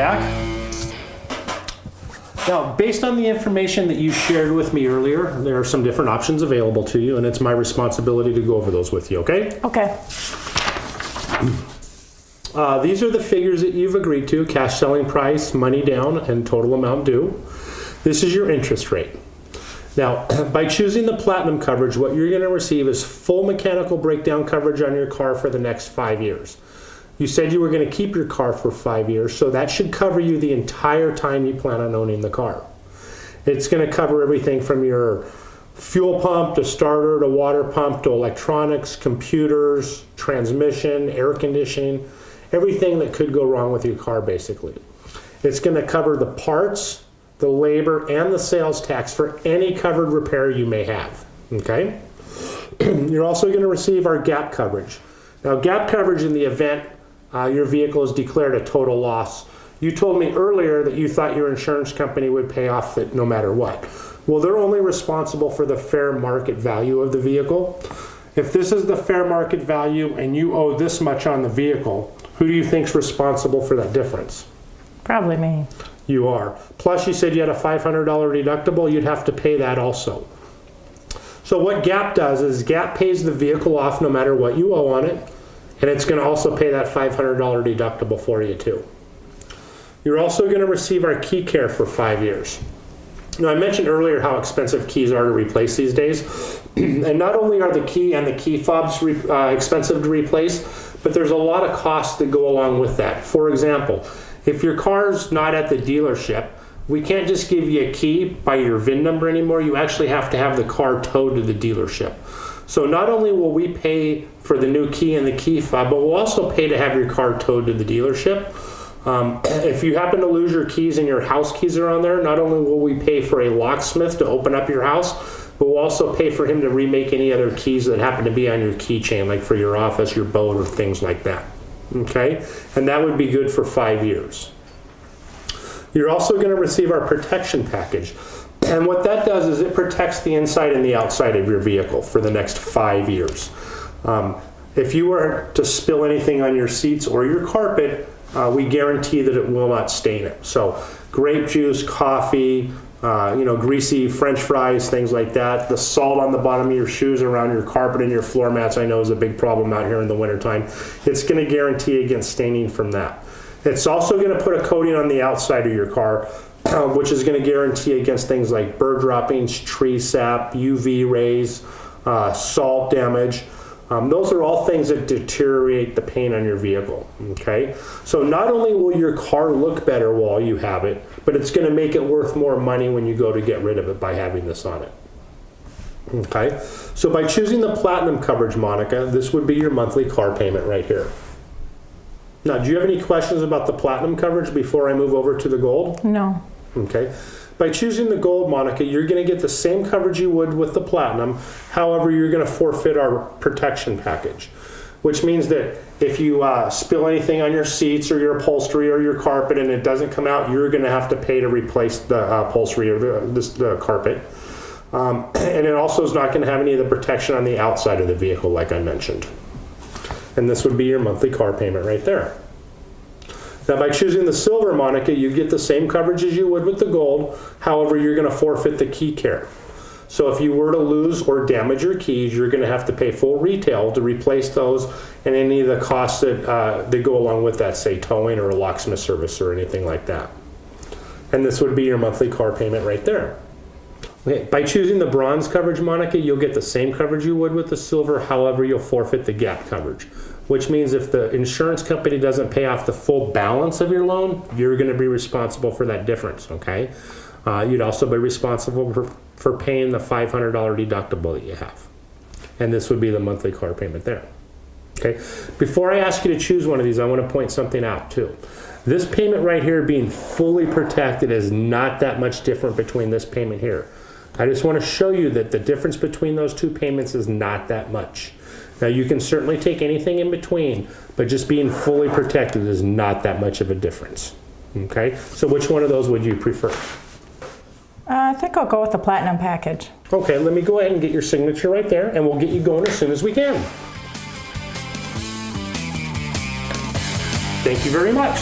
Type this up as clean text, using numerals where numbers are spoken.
back. Now, based on the information that you shared with me earlier, there are some different options available to you, and it's my responsibility to go over those with you, okay? Okay. These are the figures that you've agreed to: cash selling price, money down, and total amount due. This is your interest rate. Now, by choosing the Platinum coverage, what you're going to receive is full mechanical breakdown coverage on your car for the next 5 years. You said you were going to keep your car for 5 years, so that should cover you the entire time you plan on owning the car. It's going to cover everything from your fuel pump to starter to water pump to electronics, computers, transmission, air conditioning, everything that could go wrong with your car, basically. It's going to cover the parts, the labor, and the sales tax for any covered repair you may have, okay? You're also going to receive our GAP coverage. Now, GAP coverage in the event your vehicle is declared a total loss. You told me earlier that you thought your insurance company would pay off it no matter what. Well, they're only responsible for the fair market value of the vehicle. If this is the fair market value and you owe this much on the vehicle, who do you think's responsible for that difference? Probably me. You are. Plus, you said you had a $500 deductible. You'd have to pay that also. So what GAP does is GAP pays the vehicle off no matter what you owe on it, and it's going to also pay that $500 deductible for you too. You're also going to receive our key care for 5 years. Now, I mentioned earlier how expensive keys are to replace these days. And not only are the key and the key fobs expensive to replace, but there's a lot of costs that go along with that. For example, if your car's not at the dealership, we can't just give you a key by your VIN number anymore. You actually have to have the car towed to the dealership. So not only will we pay for the new key and the key fob, but we'll also pay to have your car towed to the dealership. If you happen to lose your keys and your house keys are on there, not only will we pay for a locksmith to open up your house, but we'll also pay for him to remake any other keys that happen to be on your keychain, like for your office, your boat, or things like that. Okay? And that would be good for 5 years. You're also going to receive our protection package. And what that does is it protects the inside and the outside of your vehicle for the next 5 years. If you were to spill anything on your seats or your carpet, we guarantee that it will not stain it. So grape juice, coffee, greasy French fries, things like that. The salt on the bottom of your shoes around your carpet and your floor mats, I know, is a big problem out here in the wintertime. It's going to guarantee against staining from that. It's also going to put a coating on the outside of your car, which is going to guarantee against things like bird droppings, tree sap, UV rays, salt damage. Those are all things that deteriorate the paint on your vehicle, okay? So not only will your car look better while you have it, but it's going to make it worth more money when you go to get rid of it by having this on it, okay? So by choosing the Platinum coverage, Monica, this would be your monthly car payment right here. Now, do you have any questions about the Platinum coverage before I move over to the Gold? No. Okay. By choosing the Gold, Monica, you're going to get the same coverage you would with the Platinum. However, you're going to forfeit our protection package, which means that if you spill anything on your seats or your upholstery or your carpet and it doesn't come out, you're going to have to pay to replace the upholstery or the carpet. And it also is not going to have any of the protection on the outside of the vehicle, like I mentioned. And this would be your monthly car payment right there. Now, by choosing the Silver, Monica, you get the same coverage as you would with the Gold. However, you're going to forfeit the key care. So if you were to lose or damage your keys, you're going to have to pay full retail to replace those and any of the costs that go along with that, say towing or a locksmith service or anything like that. And this would be your monthly car payment right there. Okay. By choosing the Bronze coverage, Monica, you'll get the same coverage you would with the Silver. However, you'll forfeit the GAP coverage, which means if the insurance company doesn't pay off the full balance of your loan, you're going to be responsible for that difference, okay? You'd also be responsible for paying the $500 deductible that you have. And this would be the monthly car payment there. Okay. Before I ask you to choose one of these, I want to point something out too. This payment right here being fully protected is not that much different between this payment here. I just want to show you that the difference between those two payments is not that much. Now, you can certainly take anything in between, but just being fully protected is not that much of a difference. Okay, so which one of those would you prefer? I think I'll go with the Platinum package. Okay, let me go ahead and get your signature right there, and we'll get you going as soon as we can. Thank you very much.